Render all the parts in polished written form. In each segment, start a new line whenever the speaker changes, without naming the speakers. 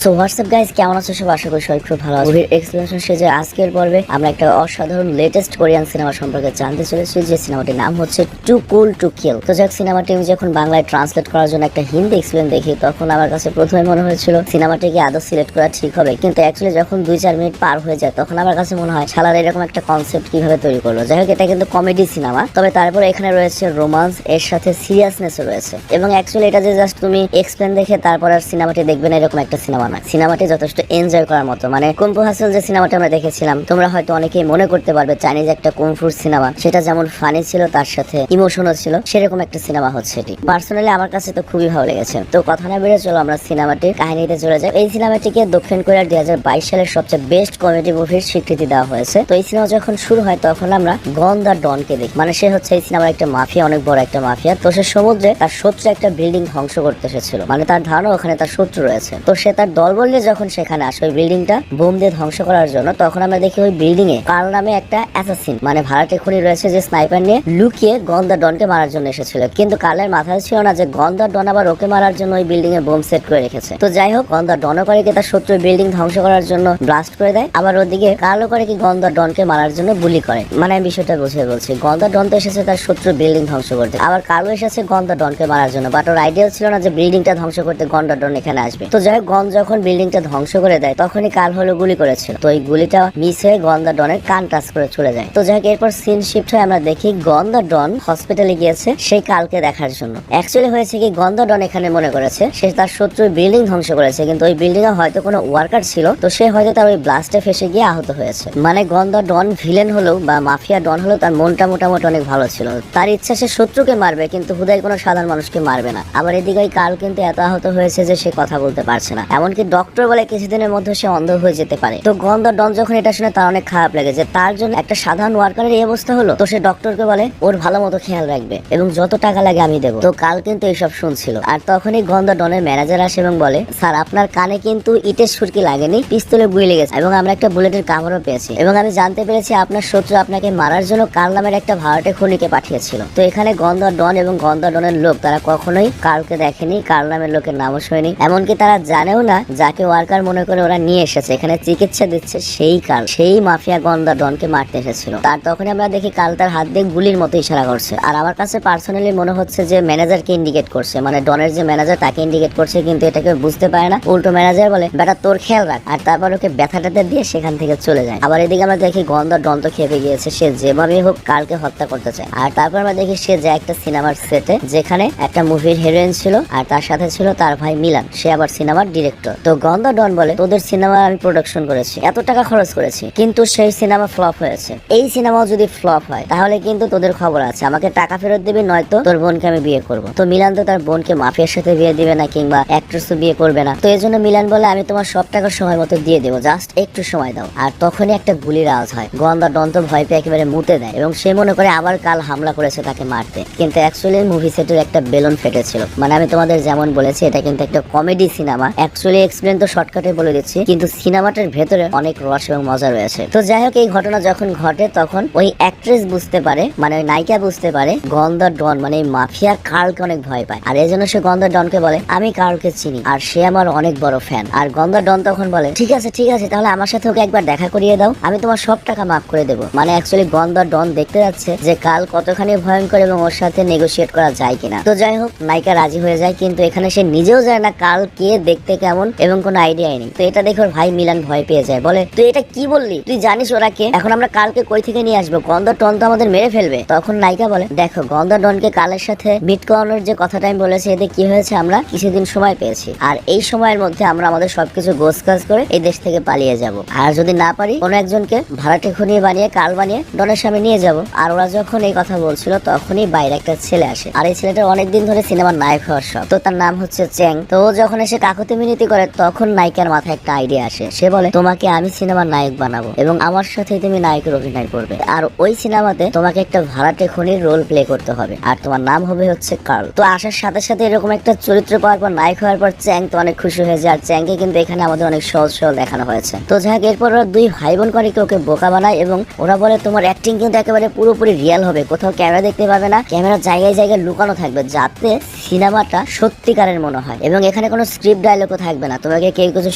So WhatsApp guys, কেমন আছো সব? আশা করি সবাই খুব ভালো আছো। মুভির এক্সপ্লেনেশন শেষে আজকের পর্বে আমরা একটা অসাধারণ লেটেস্ট কোরিয়ান সিনেমা সম্পর্কে জানতে চলেছি, যে সিনেমাটির নাম হচ্ছে টু কুল টু কিল। তো যাক, সিনেমাটি আমি যখন বাংলায় ট্রান্সলেট করার জন্য একটা হিন্দি এক্সপ্লেন দেখি, তখন আমার কাছে প্রথমে মনে হয়েছিল সিনেমাটিকে আদৌ সিলেক্ট করা ঠিক হবে, কিন্তু অ্যাকচুয়ালি যখন 2-4 মিনিট পার হয়ে যায় তখন আমার কাছে মনে হয় শালার এরকম একটা কনসেপ্ট কিভাবে তৈরি করলো। যাই হোক, এটা কিন্তু কমেডি সিনেমা, তবে তারপরে এখানে রয়েছে রোমান্স, এর সাথে সিরিয়াসনেসও রয়েছে। এবং অ্যাকচুয়ালি এটা যে জাস্ট তুমি এক্সপ্লেন দেখে তারপর আর সিনেমাটি দেখবে না এরকম একটা সিনেমা না। সিনেমাটি যথেষ্ট এনজয় করার মতো, মানে কুম্ফু হাসেল যে সিনেমাটা আমরা দেখেছিলাম, তোমরা হয়তো অনেকেই মনে করতে পারবে চাইনিজ একটা কুম্ফুর সিনেমা, সেটা যেমন ফানি ছিল তার সাথে ইমোশনও ছিল, সেরকম একটা সিনেমা হচ্ছে এটি। পার্সোনালি আমার কাছে তো খুবই ভালো লেগেছে। তো কথা না বেড়ে চলো আমরা সিনেমাটির কাহিনীতে চলে যাই। এই সিনেমাটিকে দক্ষিণ কোরিয়ার 2022 সালের সবচেয়ে বেস্ট কমেডি মুভির স্বীকৃতি দেওয়া হয়েছে। তো এই সিনেমা যখন শুরু হয় তখন আমরা গন দা ডনকে দেখি, মানে সে হচ্ছে এই সিনেমার একটা মাফিয়া, অনেক বড় একটা মাফিয়া। তো সে সমুদ্রে তার শত্রু একটা বিল্ডিং ধ্বংস করতে এসেছিল, মানে তার ধারণা ওখানে তার শত্রু রয়েছে। তো সে তার দলবল নিয়ে যখন সেখানে আসে ওই বিল্ডিংটা বোম দিয়ে ধ্বংস করার জন্য, তখন আমরা দেখি ওই বিল্ডিং এ কার্ল নামে একটা অ্যাসাসিন, মানে ভাড়াটে খুনি রয়েছে, যে স্নাইপার নিয়ে লুকিয়ে গন দা ডনকে মারার জন্য এসেছিল। কিন্তু কার্লের মাথায় ছিল না যে গন দা ডন আবার ওকে মারার জন্য ওই বিল্ডিং এ বোম সেট করে রেখেছে। তো যাই হোক, গন দা ডনও করে কি তার শত্রু বিল্ডিং ধ্বংস করার জন্য ব্লাস্ট করে দেয়, আবার ওদিকে কার্লও করে কি গন দা ডনকে মারার জন্য গুলি করে। মানে আমি বিষয়টা বুঝিয়ে বলছি, গন দা ডন তো এসেছে তার শত্রু বিল্ডিং ধ্বংস করতে, আবার কার্লও এসেছে গন দা ডনকে মারার জন্য, বাট ওর আইডিয়া ছিল না যে বিল্ডিংটা ধ্বংস করতে গন দা ডন এখানে আসবে। তো যাই হোক, গন যখন বিল্ডিংটা ধ্বংস করে দেয় তখনই কার্ল হলো গুলি করেছিল। তো এই গুলিটা মিস হয়ে গন দা ডনের কান টাচ করে চলে যায়। তো যাই হোক, এরপর সিন শিফট হয়ে আমরা দেখি গন দা ডন হসপিটালে গিয়েছে সেই কালকে দেখার জন্য। অ্যাকচুয়ালি হয়েছে কি, গন দা ডন এখানে মনে করেছে সে তার শত্রুর বিল্ডিং ধ্বংস করেছে, কিন্তু ওই বিল্ডিং এ হয়তো কোনো ওয়ার্কার ছিল, তো সে হয়তো তার ওই ব্লাস্টে ফেসে গিয়ে আহত হয়েছে। মানে গন দা ডন ভিলেন হলেও বা মাফিয়া ডন হলেও তার মনটা মোটামুটি অনেক ভালো ছিল। তার ইচ্ছা সে শত্রুকে মারবে, কিন্তু হুদাই কোনো সাধারণ মানুষকে মারবে না। আবার এদিকে ওই কাল কিন্তু এত আহত হয়েছে যে সে কথা বলতে পারছে না, এমনকি ডক্টর বলে কিছুদিনের মধ্যে সে অন্ধ হয়ে যেতে পারে। তো গন দা ডন যখন এটা শুনে তার অনেক খারাপ লাগে যে তার জন্য একটা সাধারণ ওয়ার্কারের এই অবস্থা হলো। তো সে ডক্টরকে বলে ওর ভালো মতো খেয়াল রাখবে এবং যত টাকা লাগে আমি দেবো। তো কাল কিন্তু এইসব শুনছিল, আর তখনই গন দা ডনের ম্যানেজার আসে এবং বলে, স্যার আপনার কানে কিন্তু ইটের সুরকি লাগেনি, পিস্তলে গুলি লেগেছে এবং আমরা একটা বুলেটের কাভারও পেয়েছি, এবং আমি জানতে পেরেছি আপনার শত্রু আপনাকে মারার জন্য কার্ল নামের একটা ভাড়াটে খুনিকে পাঠিয়েছিল। তো এখানে গন দা ডন এবং গন দা ডনের লোক তারা কখনোই কার্লকে দেখেনি, কার্ল নামের লোকের নামও শোনেনি, এমনকি তারা জানেও না যাকে ওয়ার্কার মনে করে ওরা নিয়ে এসেছে এখানে চিকিৎসা দিচ্ছে সেই কার্ল, সেই মাফিয়া গন দা ডনকে মারতে এসেছিল। তার তখনই আমরা দেখি কার্ল তার হাত দিয়ে গুলির মতো ইশারা করছে, আর আমার কাছে পার্সোনালি মনে হচ্ছে যে ম্যানেজারকে ইন্ডিকেট করছে, মানে ডনের যে ম্যানেজার তাকে ইন্ডিকেট করছে, কিন্তু এটাকে বুঝতে পারে না। উল্টো ম্যানেজার বলে বেটা তোর খেয়াল রাখ, আর তারপর ওকে ব্যথাটাতে দিয়ে সেখান থেকে চলে যায়। আবার এদিকে আমরা দেখি গন দা ডন তো খেপে গিয়েছে, সে যেভাবে হোক কার্লকে হত্যা করতে চায়। আর তারপর আমরা দেখি সে যায় একটা সিনেমার সেটে, যেখানে একটা মুভির হিরোইন ছিল আর তার সাথে ছিল তার ভাই মিলান, সে আবার সিনেমার ডিরেক্টর। তো গন দা ডন বলে তোদের সিনেমা আমি প্রোডাকশন করেছি, এত টাকা খরচ করেছি, কিন্তু সেই সিনেমা ফ্লপ হয়েছে। এই সিনেমাও যদি ফ্লপ হয় তাহলে কিন্তু তোদের খবর আছে, আমাকে টাকা ফেরত দিবি, নয়তো তোর বোনকে আমি বিয়ে করব। তো মিলান তো তার বোনকে মাফিয়ার সাথে বিয়ে দিবে না, কিংবা অ্যাক্ট্রেসও বিয়ে করবে না। তো এই জন্য মিলান বলে আমি তোমার সব টাকা সময় মতো দিয়ে দেবো, জাস্ট একটু সময় দাও। আর তখনই একটা গুলির আওয়াজ হয়। গন দা ডন তো ভয় পেয়ে একেবারে মুতে দেয় এবং সে মনে করে আবার কাল হামলা করেছে তাকে মারতে, কিন্তু অ্যাকচুয়ালি মুভি সেটের একটা বেলুন ফেটেছিল। মানে আমি তোমাদের যেমন বলেছি এটা কিন্তু একটা কমেডি সিনেমা, অ্যাকচুয়ালি এক্সপ্লেন তো শর্টকাটে বলে দিচ্ছি, কিন্তু সিনেমাটার ভেতরে অনেক রস এবং মজা রয়েছে। তো যাই হোক, এই ঘটনা যখন ঘটে তখন ওই অ্যাক্ট্রেস বুঝতে পারে, মানে ওই নায়িকা বুঝতে পারে গন দা ডন মানে এই মাফিয়া কার্লকে অনেক ভয় পায়, আর এই জন্য সে গন দা ডনকে বলে আমি কার্লকে চিনি আর সে আমার অনেক বড় ফ্যান। আর গন দা ডন তখন বলে ঠিক আছে তাহলে আমার সাথে ওকে একবার দেখা করিয়ে দাও, আমি তোমার সব টাকা মাফ করে দেবো। মানে অ্যাকচুয়ালি গন দা ডন দেখতে যাচ্ছে যে কাল কতখানি ভয়ঙ্কর এবং ওর সাথে নেগোশিয়েট করা যায় কিনা। তো যাই হোক, নায়িকা রাজি হয়ে যায়, কিন্তু এখানে সে নিজেও যায় না কাল কে, দেখতে কেমন এবং কোনো আইডিয়াই নেই। তো এটা দেখে ওর ভাই মিলান ভয় পেয়ে যায়, বলে তুই এটা কি বললি, তুই জানিস ওরা কে, এখন আমরা কালকে কই থেকে নিয়ে আসবো, গন দা ডন তো আমাদের মেরে ফেলবে। তখন নায়িকা বলে দেখো গন দা ডনকে কালের সাথে মিট করানোর যে কথাটা আমি বলেছি, এতে কি হয়েছে, আমরা কিছুদিন সময় পেয়েছি, আর এই সময়ের মধ্যে আমরা আমাদের সবকিছু গোছগাছ করে এই দেশ থেকে পালিয়ে যাব, আর যদি না পারি কোনো একজনকে ভাড়াটে খুনি বানিয়ে কাল বানিয়ে ডনের সামনে নিয়ে যাব। আর ওরা যখন এই কথা বলছিল তখনই বাইরে একটা ছেলে আসে, আর এই ছেলেটা অনেকদিন ধরে সিনেমার নায়ক হওয়ার শখ, তো তার নাম হচ্ছে চ্যাং। তো ও যখন এসে কাকুতি মিনতি করে তখন নায়িকার মাথায় একটা আইডিয়া আসে, সে বলে তোমাকে আমি সিনেমার নায়ক বানাবো এবং আমার সাথেই তুমি নায়কের অভিনয় করবে, আর ওই সিনেমাতে তোমাকে একটা ভাড়াটে খুনির রোল প্লে করতে হবে, আর তোমার নাম হবে হচ্ছে কার্ল। তো আসার সাথে সাথে এরকম একটা চরিত্র পাওয়ার পর, নায়ক হওয়ার পর চ্যাং তো অনেক খুশি হয়ে যায়, আর চ্যাংকে কিন্তু এখানে আমাদের অনেক সহজ সরল দেখানো হয়েছে। তো যাক, এরপর ওরা দুই ভাই বোন করে ওকে বোকা বানায় এবং ওরা বলে তোমার অ্যাক্টিং কিন্তু একেবারে পুরোপুরি রিয়েল হবে, কোথাও ক্যামেরা দেখতে পাবে না, ক্যামেরা জায়গায় লুকানো থাকবে, যাতে সিনেমাটা সত্যিকারের মনে হয়, এবং এখানে কোনো স্ক্রিপ্ট ডায়লগও থাকবে না, তোমাকে কেউ কিছু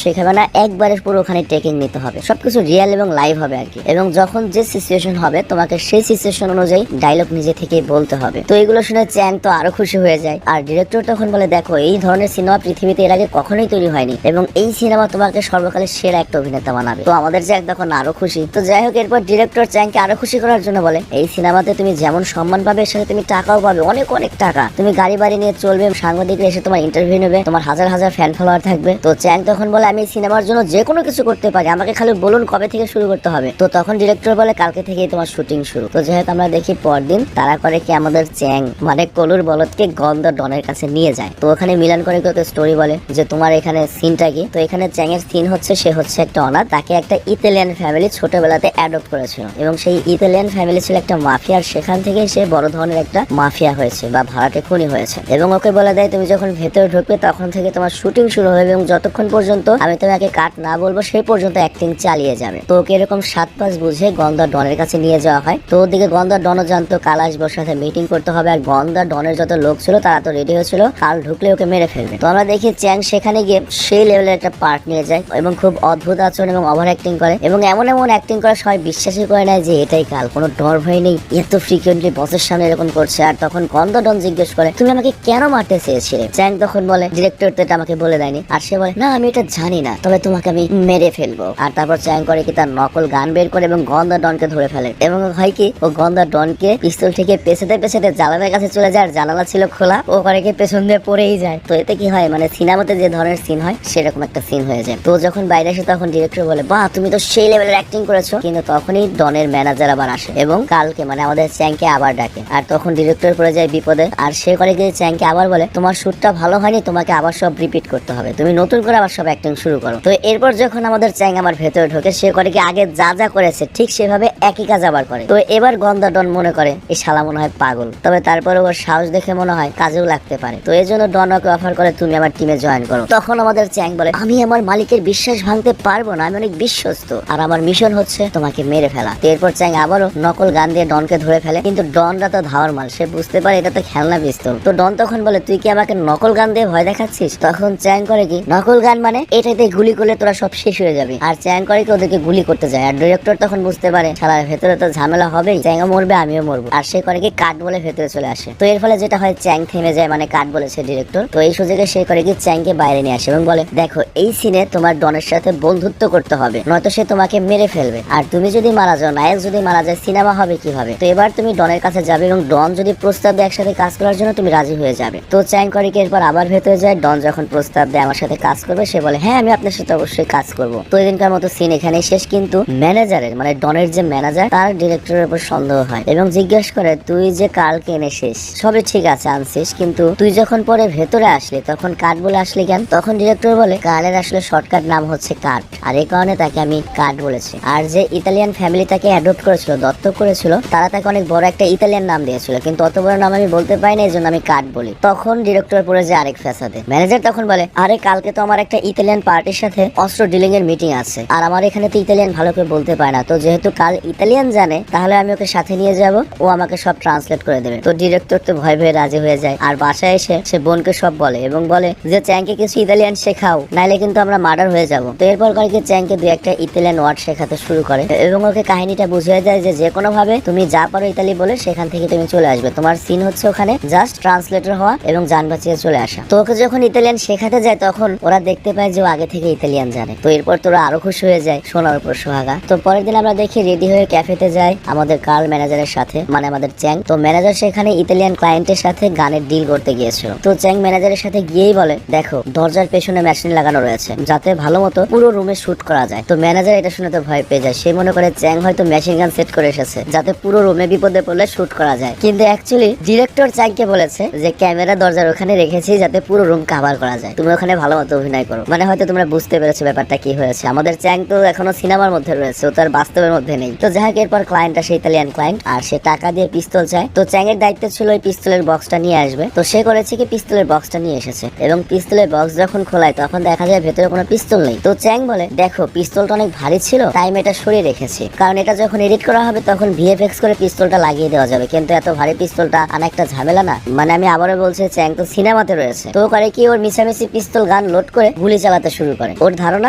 শেখাবে না, একবারে পুরো ওখানে টেকিং নিতে হবে, সবকিছু রিয়েল এবং লাইভ হবে আর কি। এবং যখন যে সিচুয়েশন হবে তোমাকে সেই সিচুয়েশন অনুযায়ী ডায়লগ নিজে থেকেই বলতে হবে। তো এগুলো শুনে চ্যাং তো আরো খুশি হয়ে যায়। আর ডিরেক্টর তখন বলে, দেখো এই ধরনের সিনেমা পৃথিবীতে এর আগে কখনোই তৈরি হয়নি এবং এই সিনেমা তোমাকে সর্বকালের সেরা একটা অভিনেতা বানাবে। তো আমাদের চ্যাং তখন আরো খুশি। তো যাই হোক, এরপর ডিরেক্টর চ্যাংকে আরো খুশি করার জন্য বলে, এই সিনেমাতে তুমি যেমন সম্মান পাবে এর সাথে তুমি টাকাও পাবে, অনেক অনেক টাকা। তুমি গাড়ি বাড়ি নিয়ে চলবে, সাংবাদিকরা এসে তোমার ইন্টারভিউ নেবে, তোমার হাজার হাজার ফ্যান ফলোয়ার থাকবে। তো চ্যাং তখন বলে, আমি সিনেমার জন্য যে কোনো কিছু করতে পারি, আমাকে খালি বলুন কবে থেকে শুরু করতে হবে। তো তখন ডিরেক্টর বলে, কালকে থেকেই তোমার শুটিং শুরু। তো যেহেতু আমরা দেখি পরদিন তারা করে কি, আমাদের চ্যাং মানে কলুর বলদকে গন্ধ ডনের কাছে নিয়ে যায়। তো ওখানে মিলান করে স্টোরি বলে যে তোমার এখানে সিনটা কি। তো এখানে চ্যাং এর সিন হচ্ছে, সে হচ্ছে একটা অনাথ, তাকে একটা ইতালিয়ান ফ্যামিলি ছোটবেলাতে অ্যাডপ্ট করেছিল এবং সেই ইতালিয়ান ফ্যামিলি ছিল একটা মাফিয়া, আর সেখান থেকে সে বড় ধরনের একটা মাফিয়া হয়েছে বা ভাড়াটে খুনি হয়েছে। এবং ওকে বলে দেয়, তুমি যখন ভেতরে ঢুকবে তখন থেকে তোমার শুটিং শুরু হবে এবং যতক্ষণ পর্যন্ত আমি তোমাকে কাট না বলবো সেই পর্যন্ত অ্যাক্টিং চালিয়ে যাবে। তো ওকে এরকম 7-5 বুঝে গন্ধা ডনের কাছে নিয়ে যাওয়া হয়। তো ওদিকে গন্ধা ডনও জানতো কাল আসবে, ওর সাথে মিটিং করতে হবে। আর গন্ধা ডনের যত লোক ছিল তারা তো রেডি হয়েছিল কাল ঢুকলে ওকে মেরে ফেলবে। তো আমরা দেখি চ্যাং সেখানে গিয়ে সেই লেভেলের একটা পার্ট নিয়ে যায় এবং খুব অদ্ভুত আচরণ এবং ওভার অ্যাক্টিং করে এবং এমন এমন অ্যাক্টিং করে সবাই বিশ্বাসই করে নেয় যে এটাই কাল, কোনো ডর ভয় নেই, এত ফ্রিকুয়েন্টলি বসের সামনে এরকম করছে। আর তখন গন্ধা ডন জিজ্ঞেস করে, তুমি আমাকে কেন মারতে চেয়েছিলে? চ্যাং তখন বলে, ডিরেক্টর তো এটা আমাকে বলে দেয়নি। আর সে বলে, না আমি এটা জানি না, তবে তোমাকে আমি মেরে ফেলবো। আর তারপর চ্যাং করে কি, তার নকল গান বের করে এবং গন্ধা ডনকে ধরে ফেলে এবং হয় কি, ও গন্ধা ডনকে পিস্তল থেকে পেছাতে পেছাতে জানালার কাছে চলে যায়। আর জানালা ছিল খোলা, ও করে কি পেছন দিয়ে পড়েই যায়। তো এতে কি হয়, মানে সিনেমাতে যে ধরনের সিন হয় সেরকম একটা সিন হয়ে যায়। তো যখন বাইরে আসে তখন ডিরেক্টর বলে, বাহ তুমি তো সেই লেভেলের অ্যাক্টিং করেছো। কিন্তু তখনই ডনের ম্যানেজার আবার আসে এবং কালকে মানে আমাদের চ্যাংকে আবার ডাকে। আর তখন ডিরেক্টর পড়ে যায় বিপদে। আর সে করে গিয়ে চ্যাংকে আবার বলে, তোমার শুটটা ভালো হয়নি, তোমাকে আবার সব রিপিট করতে হবে, তুমি নতুন করে আবার সব অ্যাক্টিং শুরু করো। তো এরপর যখন আমাদের চ্যাং আমার ভেতরে ঢোকে, সে করে কি আগে যা যা করেছে ঠিক সেভাবে একই কাজ আবার করে। তো এবার গন্ধা ডন মনে করে এই শালা মনে হয় পাগল, তবে তারপরে ওর সাহস দেখে মনে হয় কাজেও লাগতে পারে। তো এই জন্য ডন ওকে অফার করে, তুমি আমার টিমে জয়েন করো। তখন আমাদের চ্যাং বলে, আমি আমার মালিকের বিশ্বাস ভাঙতে পারবো না, আমি অনেক বিশ্বস্ত আর আমার মিশন হচ্ছে তোমাকে মেরে ফেলা। তো এরপর চ্যাং আবারও নকল গান দিয়ে ডনকে ধরে ফেলে, কিন্তু ডনরা তো ধাওয়ার মাল, সে বুঝতে পারে এটা তো খেলনা পিস্তল। তো ডন তখন বলে, তুই কি আমাকে নকল গান দিয়ে ভয় দেখাচ্ছিস? তখন চ্যাং করে কি, নকল গান মানে এটাতে গুলি করলে তোরা সব শেষ হয়ে যাবে। আর চ্যাং করে কি ওদেরকে গুলি করতে যায়। আর ডিরেক্টর তখন বুঝতে পারে শালার ভেতরে তো ঝামেলা হবেই, চ্যাংও মরবে আমিও মরবো। আর সে করে কি কাট বলে ভেতরে চলে আসে। তো এর ফলে যেটা হয়, চ্যাং থেমে যায়, মানে কাট বলেছে ডিরেক্টর। তো এই সুযোগে সে করে কি চ্যাংকে বাইরে নিয়ে আসে এবং বলে, দেখো এই সিনে তোমার ডনের সাথে বন্ধুত্ব করতে হবে, নয়তো সে তোমাকে মেরে ফেলবে। আর তুমি যদি মারা যাও, নায়ক যদি মারা যায়, সিনেমা হবে কিভাবে? তো এবার তুমি ডনের কাছে যাবে এবং ডন যদি প্রস্তাব দেয় একসাথে কাজ করার জন্য, তুমি রাজি হয়ে যাবে। তো চ্যাং করে কি এরপর আবার ভেতরে যায়। ডন যখন প্রস্তাব দেয় আমার সাথে কাজ করবে, সে বলে, হ্যাঁ আমি আপনার সাথে অবশ্যই কাজ করবো। তো এদিনকার মতো সিন এখানেই শেষ। কিন্তু ম্যানেজারের মানে ডনের যে ম্যানেজার, তার ডিরেক্টরের উপর সন্দেহ হয় এবং জিজ্ঞেস করে, তুই যে কালকে এনেছিস সবই ঠিক আছে আনছিস, কিন্তু তুই যখন পরে ভেতরে আসলি তখন কাট বলে আসলি কেন? তখন ডিরেক্টর বলে, কালের আসলে শর্টকাট নাম হচ্ছে কাট, আর এই কারণে তাকে আমি কাট বলেছি। আর যে ইতালিয়ান ফ্যামিলি তাকে অ্যাডপ্ট করেছিল, দত্তক করেছিল, তারা তাকে অনেক বড় একটা ইতালিয়ান নাম দিয়েছিল, কিন্তু অত বড় নাম আমি বলতে পারি না, এই জন্য আমি কাট বলি। তখন ডিরেক্টর পড়ে যায় আরেক ফ্যাসাদে। ম্যানেজার তখন বলে, আরে কালকে তো আমার একটা ইতালিয়ান পার্টির সাথে অস্ত্র ডিলিং এর মিটিং আছে, আর আমার এখানে তো ইতালিয়ান ভালো করে বলতে পারে না, তো যেহেতু কাল ইতালিয়ান জানে তাহলে আমি ওকে সাথে নিয়ে যাব, ও আমাকে সব ট্রান্সলেট করে দেবে। তো ডিরেক্টর তো ভয় ভয়ে রাজি হয়ে যায়। আর বাসায় এসে সে বোনকে সব বলে এবং বলে যে চ্যাংকে কিছু ইতালিয়ান শেখাও, নাইলে কিন্তু আমরা মার্ডার হয়ে যাব। তো এরপর করে কি চ্যাংকে দু একটা ইতালিয়ান ওয়ার্ড শেখাতে শুরু করে এবং ওকে কাহিনীটা বুঝিয়ে দেয় যে যে কোনো ভাবে তুমি যা পারো ইতালি বলে সেখান থেকে তুমি চলে আসবে, তোমার সিন হচ্ছে ওখানে জাস্ট ট্রান্সলেটর হওয়া এবং যান বাঁচিয়ে চলে আসা। তো ওকে যখন ইতালিয়ান শেখাতে যায় তখন ওরা দেখতে পায় যে ও আগে থেকে ইতালিয়ান জানে। তো এরপর তোরা আরো খুশি হয়ে যায়, সোনার উপর সোহাগা। তো পরের দিন আমরা দেখি রেডি হয়ে ক্যাফেতে যায় আমাদের কার্ল ম্যানেজারের সাথে, মানে আমাদের চ্যাং। তো ম্যানেজার সেখানে ইতালিয়ান ক্লায়েন্টের সাথে গানের ডিল করতে গিয়েছিল। তো চ্যাং ম্যানেজারের সাথে গিয়েই বলে, দেখো দরজার পেছনে মেশিন লাগানো রয়েছে যাতে ভালো মতো পুরো রুমে শুট করা যায়। তো ম্যানেজার এটা শুনে তো ভয় পেয়ে যায়, সে মনে করে চ্যাং হয়তো মেশিন গান সেট করে এসেছে যাতে পুরো রুমে বিপদে পড়লে শুট করা যায়। কিন্তু অ্যাকচুয়ালি ডিরেক্টর চ্যাংকে বলেছে যে ক্যামেরা দরজার ওখানে রেখেছি যাতে পুরো রুম কভার করা যায়, তুমি ওখানে ভালো মতো অভিনয় করো। মানে হয়তো তোমরা বুঝতে পেরেছো ব্যাপারটা কি হয়েছে। আমাদের চ্যাং তো এখনো সিনেমার মধ্যে রয়েছে, ও তার বাস্তবের মধ্যে নেই। তো যাই হোক, এরপর ক্লায়েন্ট আসে ইতালিয়ান ক্লায়েন্ট, আর সে টাকা দিয়ে পিস্তল চায়। তো চ্যাং এর দায়িত্ব ছিল ওই পিস্তলের বক্সটা নিয়ে আসবে। তো সে করেছে কি পিস্তলের বক্সটা নিয়ে এসেছে এবং পিস্তলের বক্স যখন খোলায় তখন দেখা যায় ভেতরে কোনো পিস্তল নেই। তো চ্যাং বলে, দেখো পিস্তলটা অনেক ভারী ছিল তাই আমি এটা সরিয়ে রেখেছি, কারণ এটা যখন এডিট করা হবে তখন ভিএফএক্স করে পিস্তলটা লাগিয়ে দেওয়া যাবে, কিন্তু এত ভারী পিস্তলটা আনা একটা ঝামেলা না। মানে আমি আবারও বলছি, চ্যাং তো সিনেমাতে রয়েছে। তো করে কি ওর মিছামিছি পিস্তল গান লোড লোড করে গুলি চালাতে শুরু করে। ওর ধারণা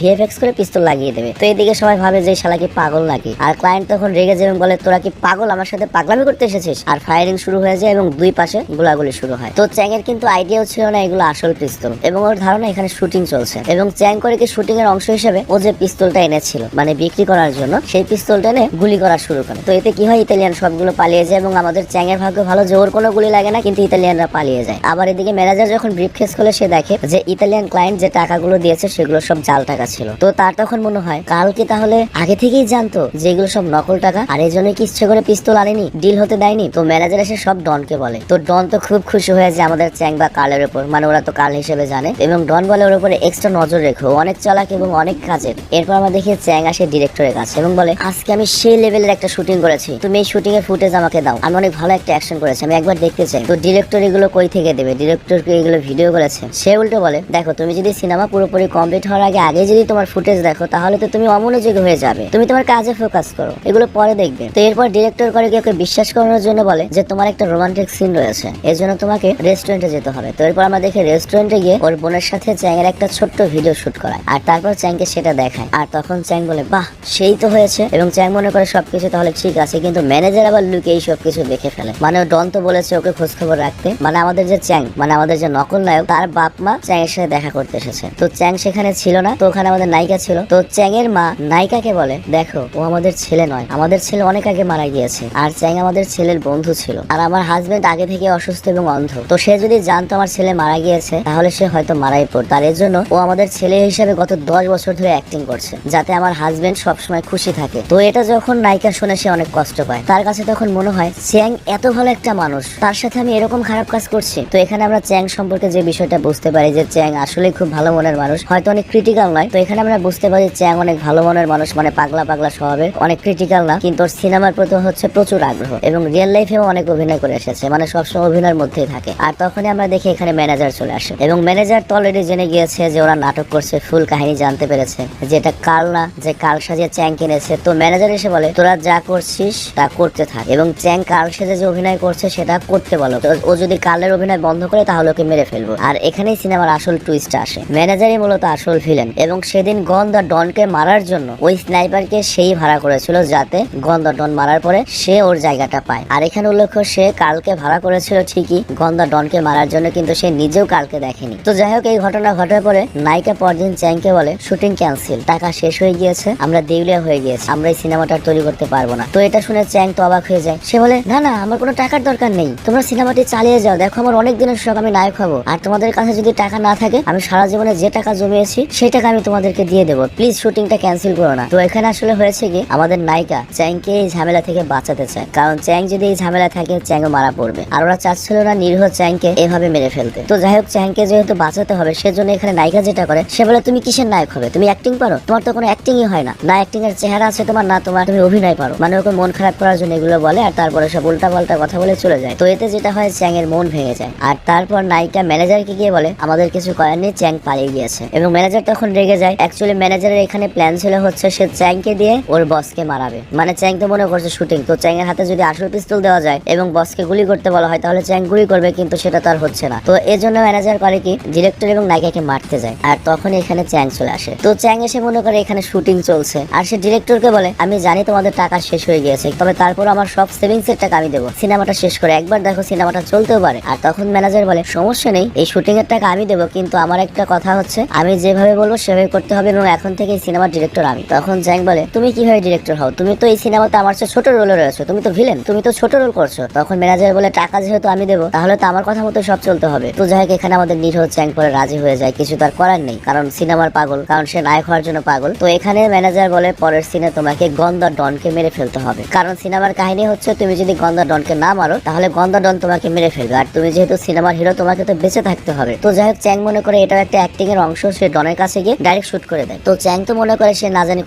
ভিএফএক্স করে পিস্তল লাগিয়ে দেবে। তো এদিকে সবাই ভাবে যে শালা কি পাগল নাকি, আর ক্লায়েন্ট তখন রেগে যাবে বলে তোরা কি পাগল, আমার সাথে পাগলামি করতে এসেছিস। আর ফায়ারিং শুরু হয়ে যায় এবং দুই পাশে গোলাগুলি শুরু হয়। তো চ্যাং এর কিন্তু আইডিয়াও ছিল না এগুলো আসল পিস্তল, এবং ওর ধারণা এখানে শুটিং চলছে। এবং চ্যাং করে কি শুটিং এর অংশ হিসেবে ও যে পিস্তলটা এনেছিল মানে বিক্রি করার জন্য, সেই পিস্তলটা এনে গুলি করা শুরু করে। তো এতে কি হয়, ইতালিয়ান সবগুলো পালিয়ে যায় এবং আমাদের চ্যাং এর ভাগ্য ভালো যে ওর কোনো গুলি লাগে না, কিন্তু ইতালিয়ানরা পালিয়ে যায়। আবার এদিকে ম্যানেজার যখন ব্রিফকেস খুলে সে দেখে যে ইতালিয়ান ক্লায়েন্ট যে টাকাগুলো দিয়েছে সেগুলো সব জাল টাকা ছিল। তো তার তখন মনে হয় কাল কি তাহলে আগে থেকেই জানতো যে এগুলো সব নকল টাকা, আর এই জন্য কি ইচ্ছে করে পিস্তল আনেনি, ডিল হতে দেয়নি। তো ম্যানেজার এসে সব ডনকে বলে। তো ডন তো খুব খুশি হয়ে যায় আমাদের চ্যাং বা কালের উপর, মানে ওরা তো কাল হিসেবে জানে, এবং ডন বলে ওর উপরে এক্সট্রা নজর রেখো, অনেক চালাক এবং অনেক কাজের। এরপর আমরা দেখি চ্যাং আসে ডিরেক্টরের কাছে এবং বলে আজকে আমি সেই লেভেলের একটা শুটিং করেছি, তুমি এই শুটিং এর ফুটেজ আমাকে দাও, আমি অনেক ভালো একটা অ্যাকশন করেছি, আমি একবার দেখতে চাই। তো ডিরেক্টর এগুলো কই থেকে দেবে, ডিরেক্টরকে এগুলো ভিডিও করেছে। সে উল্টো বলে দেখো তুমি যদি সিনেমা পুরোপুরি কমপ্লিট হওয়ার আগে যদি তোমার ফুটেজ দেখো তাহলে তো তুমি অমনোযোগী হয়ে যাবে, তুমি তোমার কাজে ফোকাস করো, এগুলো পরে দেখবে। তো এরপর ডিরেক্টর করে কি ওকে বিশ্বাস করানোর জন্য বলে যে তোমার একটা রোমান্টিক সিন রয়েছে, এর জন্য তোমাকে রেস্টুরেন্টে যেতে হবে। তো এরপর আমরা দেখি রেস্টুরেন্টে গিয়ে ওর বোনের সাথে চ্যাং এর একটা ছোট্ট ভিডিও শুট করায়, আর তারপর চ্যাংকে সেটা দেখায়। আর তখন চ্যাং বলে বাহ সেই তো হয়েছে, এবং চ্যাং মনে করে সবকিছু তাহলে ঠিক আছে, কিন্তু ম্যানেজার আবার লুকে এই সবকিছু দেখে ফেলে। মানে ডন তো বলেছে ওকে খোঁজ খবর রাখতে, মানে আমাদের যে চ্যাং মানে আমাদের যে নকল নায়ক তার বাপ মা চ্যাং এর সাথে দেখা করতে এসেছে। তো চ্যাং সেখানে ছিল না, তো ওখানে আমাদের নায়িকা ছিল। তো চ্যাং এর মা নায়িকাকে বলে দেখো ও আমাদের ছেলে নয়, আমাদের ছেলে অনেক আগে মারা গিয়েছে, আর চ্যাং আমাদের ছেলের বন্ধু ছিল, আর আমার হাজবেন্ড আগে থেকে অসুস্থ এবং অন্ধ। তো সে যদি জানতো আমার ছেলে মারা গিয়েছে তাহলে সে হয়তো মারাই পড়তো, আর এর জন্য ও আমাদের ছেলে হিসেবে গত 10 বছর ধরে অ্যাক্টিং করছে যাতে আমার হাজবেন্ড সবসময় খুশি থাকে। তো এটা যখন নায়িকা শুনে সে অনেক কষ্ট পায়, তার কাছে তখন মনে হয় চ্যাং এত ভালো একটা মানুষ, তার সাথে আমি এরকম খারাপ কাজ করছি। তো এখানে আমরা চ্যাং সম্পর্কে যে বিষয়টা বুঝতে পারি যে চ্যাং আসলে খুব ভালো মনের মানুষ, হয়তো অনেক ক্রিটিক্যাল নয়। তো এখানে আমরা বুঝতে পারি চ্যাং অনেক ভালো মনের মানুষ, মানে পাগলা পাগলা স্বভাবের, অনেক ক্রিটিক্যাল না, কিন্তু ওর সিনেমার প্রতি হচ্ছে প্রচুর আগ্রহ, এবং রিয়েল লাইফেও অনেক অভিনয় করে এসেছে, মানে সবসময় অভিনয়ের মধ্যেই থাকে। আর তখনই আমরা দেখি এখানে ম্যানেজার চলে আসে, এবং ম্যানেজার তো অলরেডি জেনে গিয়েছে যে ওরা নাটক করছে, ফুল কাহিনী জানতে পেরেছে যে এটা কাল না, যে কাল সাজিয়ে চ্যাং কিনেছে। তো ম্যানেজার এসে বলে তোরা যা করছিস তা করতে থাক, এবং চ্যাং কাল সেজে যে অভিনয় করছে সেটা করতে বলো, ও যদি কালের অভিনয় বন্ধ করে তাহলে ওকে মেরে ফেলবো। আর এখানেই সিনেমার আসল টুইস্ট আসে, ম্যানেজারই মূলত আসল ভিলেন, এবং সেদিন গন দা ডনকে মারার জন্য ওই স্নাইপারকে সেই ভাড়া করেছিল যাতে গন দা ডন মারার পরে সে ওর জায়গাটা পায়। আর এখানে উল্লেখ্য সে কালকে ভাড়া করেছিল ঠিকই গন দা ডনকে মারার জন্য, কিন্তু সে নিজেও কালকে দেখেনি। তো যাই হোক এই ঘটনা ঘটার পরে নায়িকা পরদিন চ্যাংকে বলে শুটিং ক্যান্সেল, টাকা শেষ হয়ে গিয়েছে, আমরা দেউলিয়া হয়ে গিয়েছি, আমরা এই সিনেমাটা তৈরি করতে পারবো না। তো এটা শুনে চ্যাং তো অবাক হয়ে যায়, সে বলে না না আমার কোনো টাকার দরকার নেই, তোমরা সিনেমাটি চালিয়ে যাও, দেখো আমার অনেক দিনের শখ, আমি নায়ক হবো, আর তোমাদের কাছে যদি টাকা না থাকে আমি সারা জীবনে যে টাকা জমিয়েছি সেই টাকা আমি তোমাদেরকে দিয়ে দেবো, প্লিজ শুটিংটা ক্যান্সেল করো না। তো এখানে আসলে হয়েছে কি আমাদের নায়িকা চ্যাংকে এই ঝামেলা থেকে বাঁচাতে চায়, কারণ চ্যাং যদি এই ঝামেলা থাকে চ্যাংও মারা পড়বে, আর ওরা চাচ্ছিল না নিরীহ চ্যাংকে এভাবে মেরে ফেলতে। তো যাই হোক চ্যাংকে যেহেতু বাঁচাতে হবে সেজন্য এখানে নায়িকা যেটা করে সে বলে তুমি কিসের নায়ক হবে, তুমি অ্যাক্টিং পারো, তোমার তো কোনো অ্যাক্টিংই হয় না, না অ্যাক্টিং এর চেহারা আছে তোমার, না তোমার তুমি অভিনয় পারো, মানে ওকে মন খারাপ করার জন্য এগুলো বলে, আর তারপরে সব উল্টা পাল্টা কথা বলে চলে যায়। তো এতে যেটা হয় চ্যাং এর মন ভেঙে যায়, আর তারপর নায়িকা ম্যানেজারকে গিয়ে বলে আমাদের কিছু করার নেই, চ্যাং পালিয়ে গিয়েছে, এবং ম্যানেজার তখন রেগে যায়। অ্যাকচুয়ালি ম্যানেজারের এখানে প্ল্যান ছিল হচ্ছে সে চ্যাংকে দিয়ে ওর বসকে মারাবে, মানে চ্যাং তো মনে করছে শুটিং, তো চ্যাং এর হাতে যদি আসল পিস্তল দেওয়া যায় এবং বসকে গুলি করতে বলা হয় তাহলে চ্যাং গুলি করবে, কিন্তু সেটা তো আর হচ্ছে না। তো এর জন্য ম্যানেজার করে কি ডিরেক্টর এবং নায়িকাকে মারতে যায়, আর তখন এখানে চ্যাং চলে আসে। তো চ্যাং এসে মনে করে এখানে শুটিং চলছে, আর সে ডিরেক্টরকে বলে আমি জানি তোমাদের টাকা শেষ হয়ে গিয়েছে, তবে তারপর আমার সব সেভিংস এর টাকা আমি দেবো, সিনেমাটা শেষ করে একবার দেখো সিনেমাটা চলতেও পারে। আর তখন ম্যানেজার বলে সমস্যা নেই, এই শুটিং এর টাকা আমি দেবো, কিন্তু আমার একটা কথা হচ্ছে আমি যেভাবে বলবো সেভাবে করতে হবে, এবং এখন থেকে এই সিনেমার ডিরেক্টর আমি। তখন চ্যাং বলে তুমি কিভাবে ডিরেক্টর হও, তুমি তো এই সিনেমাতে আমার চেয়ে ছোট রোলে রয়েছো, তুমি তো ভিলেন, তুমি তো ছোট রোল করছো। তখন ম্যানেজার বলে টাকা যেহেতু আমি দেবো তাহলে তো আমার কথা মতো সব চলতে হবে। তো যাই হোক এখানে আমাদের নিরীহ চ্যাং পরে রাজি হয়ে যায়, কিছু তার করার নেই, কারণ সিনেমার পাগল, কারণ সে নায়ক হওয়ার জন্য পাগল। তো এখানে ম্যানেজার বলে পরের সিনে তোমাকে গন দা ডনকে মেরে ফেলতে হবে, কারণ সিনেমার কাহিনী হচ্ছে তুমি যদি গন দা ডনকে না মারো তাহলে গন দা ডন তোমাকে মেরে ফেলবে, আর তুমি যেহেতু সিনেমার হিরো তোমাকে তো বেঁচে থাকতে হবে। তো যাই হোক চ্যাং মনে করে এটাও একটা অ্যাক্টিং এর অংশ, সে ডনের কাছে গিয়ে ডাইরেক্ট শুট করে দেয়। তো চ্যাং তো মনে করে সে না জানি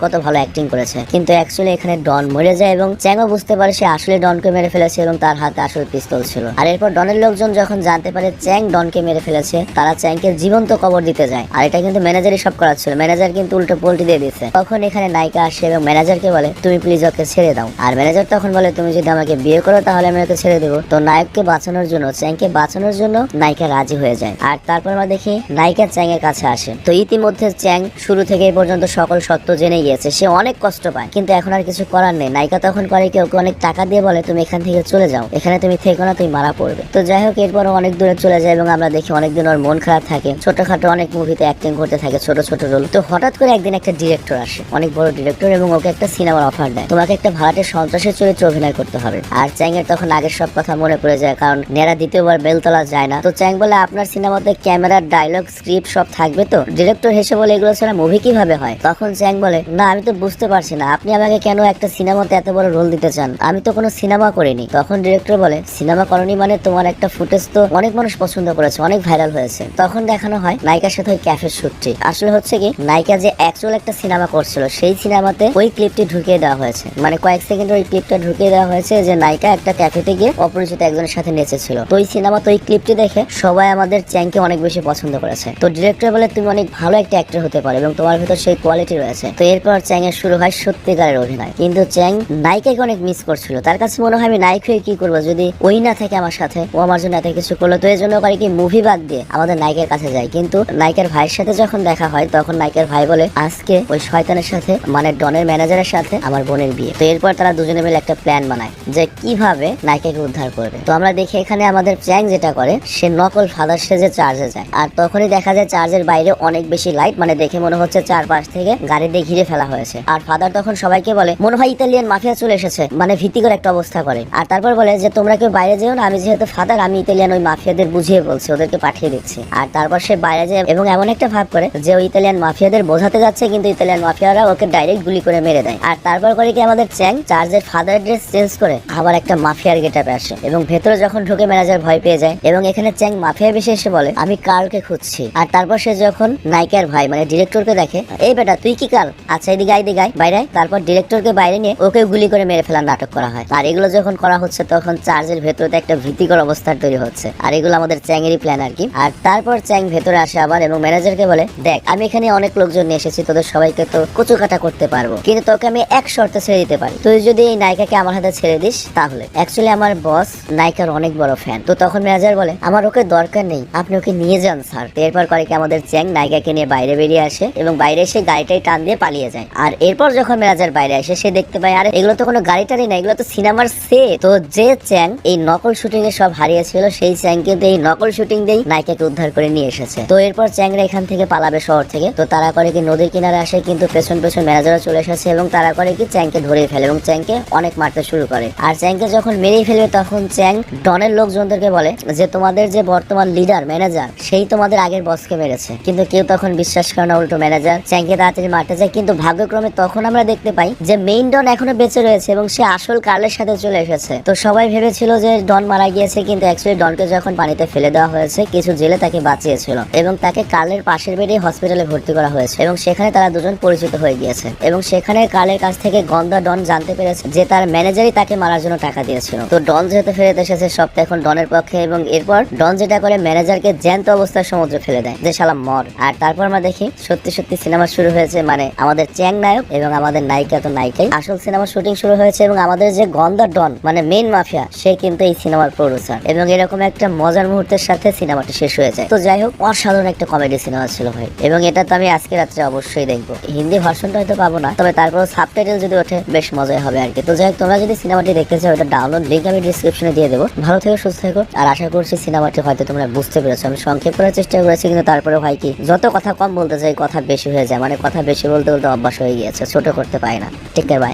কত ভালো অ্যাক্টিং করেছে, কিন্তু অ্যাকচুয়ালি এখানে ডন মরে যায়, এবং চ্যাংও বুঝতে পারে সে আসলে ডনকে মেরে ফেলেছে এবং তার হাতে আসল পিস্তল ছিল। আর এরপর ডনের লোকজন যখন জানতে পারে চ্যাং ডনকে মেরে ফেলেছে তারা চ্যাংকে জীবন্ত কবর দিতে যায়, আর এটা কিন্তু ম্যানেজারই সব করাচ্ছিল, ম্যানেজার কিন্তু উল্টো পোল্টি দিয়ে দিচ্ছে। তখন এখানে নায়িকা আসে এবং ম্যানেজারকে বলে তুমি প্লিজ ওকে ছেড়ে দাও, আর ম্যানেজার তখন বলে তুমি যদি আমাকে বিয়ে করো তাহলে আমি ওকে ছেড়ে দেবো। তো নায়ককে বাঁচানোর জন্য চ্যাংকে বাঁচানোর জন্য নায়িকা রাজি হয়ে যায়, আর তারপর আমরা দেখি নায়িকা চ্যাং এর কাছে আসে। তো ইতিমধ্যে চ্যাং শুরু থেকে এই পর্যন্ত সকল সত্য জেনে গিয়েছে, সে অনেক কষ্ট পায়, কিন্তু এখন আর কিছু করার নেই। নায়িকা তখন করে কি, ওকে অনেক টাকা দিয়ে বলে তুমি এখান থেকে চলে যাও, এখানে তুমি থেকো না, তুমি মারা পড়বে। তো যাই হোক, এরপর অনেক দূরে চলে যায় এবং আমরা দেখি অনেকদিন ওর মন খারাপ থাকে, ছোটখাটো অনেক মুভিতে অ্যাক্টিং করতে থাকে, ছোট ছোট রোল। তো হঠাৎ করে একদিন একটা ডিরেক্টর আসে, অনেক বড় ডিরেক্টর, এবং ওকে একটা সিনেমার অফার দেয়, তোমাকে একটা ভাড়াটে সন্ত্রাসের চরিত্রে অভিনয় করতে হবে। আর চ্যাং এর তখন আগের সব কথা মনে পড়ে যায়, কারণ নেড়া দ্বিতীয়বার বেলতলা যায় না। তো চ্যাং বলে আপনার সিনেমাতে ক্যামেরা, ডায়লগ, স্ক্রিপ্ট সব থাকবে তো? ডিরেক্টর হেসে বলে এগুলো ছাড়া মুভি কিভাবে হয়? তখন চ্যাং বলে না, আমি তো বুঝতে পারছি না আপনি আমাকে কেন একটা সিনেমাতে এত বড় রোল দিতে চান, আমি তো কোনো সিনেমা করিনি। তখন ডিরেক্টর বলে সিনেমা করনি মানে তোমার একটা ফুটেজ তো অনেক মানুষ পছন্দ করেছে, অনেক ভাইরাল হয়েছে। তখন দেখানো হয় নায়িকার সাথে ওই ক্যাফের শুটটি। আসলে হচ্ছে কি, নায়িকা যে অ্যাকচুয়াল একটা সিনেমা করছিল সেই সিনেমাতে ওই ক্লিপটি ঢুকিয়ে দেওয়া হয়েছে, মানে কয়েক সেকেন্ড ওই ক্লিপটা ঢুকিয়ে দেওয়া হয়েছে যে নায়িকা একটা ক্যাফেতে গিয়ে অপরিচিত একজনের সাথে নেচেছিল। তো ওই সিনেমাতে ওই ক্লিপটি দেখে সবাই আমাদের চ্যাংকে অনেক বেশি পছন্দ করেছে। তো ডিরেক্টর বলে তুমি অনেক ভালো একটা অ্যাক্টর হতে পারো এবং তোমার ভিতর সেই কোয়ালিটি রয়েছে। তো এরপর চ্যাং এর শুরু হয় সত্যিকারের অভিনয়। কিন্তু চ্যাং নায়িকাকে অনেক মিস করছিল, তার কাছে মনে হয় আমি নায়ক হয়ে কি করবো যদি ওই না থাকে আমার সাথে, ও আমার জন্য এত কিছু করলো। তো এই জন্য করে কি, মুভি বাদ দিয়ে আমাদের নায়িকার কাছে যায়। কিন্তু নায়িকার ভাইয়ের সাথে যখন দেখা হয় তখন নায়িকার ভাই বলে আজকে ওই শয়তানের সাথে, মানে ডনের ম্যানেজারের সাথে আমার বোনের বিয়ে। তো এরপর তারা দুজনে মিলে একটা প্ল্যান বানায় যে কিভাবে নায়িকাকে উদ্ধার করবে। তো আমরা দেখি এখানে আমাদের চ্যাং যেটা করে, সে নকল ফাদার সেজে চার্জে যায়। আর তখনই দেখা যায় চার্জের বাইরে অনেক বেশি লাইট, মানে দেখে মনে হচ্ছে চারপাশ থেকে গাড়ি দিয়ে ঘিরে ফেলা হয়েছে। আর ফাদার তখন সবাইকে বলে মনে হয় ইতালিয়ান মাফিয়া চলে এসেছে, মানে ভীতিকর একটা অবস্থা করে। আর তারপর বলে যে তোমরা কেউ বাইরে যেও না, আমি যেহেতু ফাদার, আমি ইতালিয়ান ওই মাফিয়াদের বুঝিয়ে বলছি, ওদেরকে পাঠিয়ে দিচ্ছি। আর তারপর সে বাইরে যায় এবং এমন একটা ভাব করে যে ওই ইতালিয়ান মাফিয়াদের বোঝাতে যাচ্ছে, কিন্তু ইতালিয়ান মাফিয়ারা ওকে ডাইরেক্ট গুলি করে মেরে দেয়। আর তারপর করে কি, আমাদের চ্যাং চার্জের ফাদার ড্রেস চেঞ্জ করে আবার একটা মাফিয়ার গেটআপে আসে এবং ভেতরে যখন ঢুকে ম্যানেজার ভয় পেয়ে যায়। এবং এখানে চ্যাং মাফিয়া বেশি এসে বলে আমি কার্লকে খুঁজছি। আর তারপর সে যখন নায়িকার ভাই মানে ডিরেক্টরকে দেখে, এই বেটা তুই কি কাল, আচ্ছা এদিকে আয়, দিকে আয়, বাইরে। তারপর ডিরেক্টরকে বাইরে নিয়ে ওকে গুলি করে মেরে ফেলার নাটক করা হয়। আর এগুলো যখন করা হচ্ছে তখন চার্জের ভেতরে একটা ভীতিকর অবস্থা তৈরি হচ্ছে। আর এগুলো আমাদের চ্যাংয়েরই প্ল্যান আর কি। আর তারপর চ্যাং ভেতরে আসে আবার এবং ম্যানেজারকে বলে দেখ আমি এখানে অনেক লোকজন নিয়ে এসেছি, তোদের সবাইকে তো কুচুকাটা করতে পারবো, কিন্তু তোকে আমি এক শর্তে ছেড়ে দিতে পারি, তুই যদি এই নায়িকাকে আমার হাতে ছেড়ে দিস তাহলে। অ্যাকচুয়ালি আমার বস নায়িকার অনেক বড় ফ্যান। তো তখন ম্যানেজার বলে আমার ওকে দরকার নেই, আপনি ওকে নিয়ে যান স্যার। এরপর করে কি, আমাদের চ্যাং নায়িকাকে নিয়ে বাইরে বেরিয়ে আসে এবং বাইরে এসে গাড়িটাই টান দিয়ে পালিয়ে যায়। আর এরপর যখন ম্যানেজার বাইরে আসে সে দেখতে পায় আরে এগুলো তো কোনো গাড়িটারই না, এগুলো তো সিনেমার সেট। তো যে চ্যাং এই নকল শুটিং এ সব হারিয়েছিল সেই চ্যাং কিন্তু এই নকল শুটিং দিয়েই নায়িকাকে উদ্ধার করে নিয়ে এসেছে। তো এরপর চ্যাংরা এখান থেকে পালাবে শহর থেকে। তো তারা করে কি নদীর কিনারে আসে, কিন্তু পেছন পেছন ম্যানেজারও চলে এসেছে এবং তারা করে কি চ্যাংকে ধরে ফেলে এবং চ্যাংকে অনেক মারতে শুরু করে। আর চ্যাংকে যখন মেরেই ফেলবে তখন চ্যাং ডনের লোকজনদেরকে বলে যে তোমাদের যে বর্তমান লিডার ম্যানেজার সেই তোমাদের আগের বসকে মেরেছে। কিন্তু কেউ তখন বিশ্বাস করে না, উল্টো ম্যানেজার চ্যাংকে তাড়াতাড়ি মারতে যায়। কিন্তু ভাগ্যক্রমে তখন আমরা দেখতে পাই যে মেইন ডন এখনো বেঁচে রয়েছে এবং সে আসল কার্লের সাথে চলে এসেছে। তো সবাই ভেবেছিল যে ডন মারা গিয়েছে, কিন্তু অ্যাকচুয়ালি ডনকে যখন পানিতে ফেলে দেওয়া হয়েছে কিছু জেলে তাকে বাঁচিয়েছিল এবং তাকে কার্লের পাশের বেডে হসপিটালে ভর্তি করা হয়েছে এবং সেখানে তারা দুজন পরিচিত হয়ে গিয়েছে। এবং সেখানে কার্লের কাছ থেকে গন্ধা ডন জানতে পেরেছে যে তার ম্যানেজারই তাকে মারার জন্য টাকা দিয়েছিল। তো ডন যেহেতু ফেরত এসেছে সবটা এখন ডনের পক্ষে এবং এরপর ডন যেটা করে ম্যানেজারকে জ্যান্ত অবস্থায় সমুদ্রে ফেলে দেয় যে শালা মর। আর তারপর আমরা দেখি সত্যি সত্যি সিনেমা শুরু হয়েছে, মানে আমাদের চ্যাং নায়ক এবং আমাদের নায়িকা তো নায়িকাই আসল সিনেমা শুটিং শুরু হয়েছে এবং আমাদের যে গন্ধা ডন মানে মেইন মাফিয়া সে কিন্তু এই সিনেমার প্রোডিউসার। এবং এরকম একটা মজার মুহূর্তের সাথে সিনেমাটি শেষ হয়ে যায়। তো যাই হোক, অসাধারণ একটা কমেডি সিনেমা ছিল ভাই, এবং এটা তো আমি আজকে রাত্রে অবশ্যই দেখবো। হিন্দি ভার্সনটা হয়তো পাবো না, তবে তারপর সাবটাইটেল যদি ওঠে বেশ মজাই হবে আর কি। তো যাই হোক, তোমরা যদি সিনেমাটি দেখতে চাও এটা ডাউনলোড লিঙ্ক আমি ডিসক্রিপশনে দিয়ে দেবো। ভালো থেকো, সুস্থ থেকো, আর আশা করছি সিনেমাটি হয়তো তোমরা বুঝতে পেরেছো। আমি সংক্ষেপ করার চেষ্টা করেছি, কিন্তু তারপরে হয় কি যত কথা কম বলতে চাই কথা বেশি হয়ে যায়, মানে কথা বেশি বলতে বলতে অভ্যাস হয়ে গিয়েছে, ছোট করতে পারি না। Take care, by.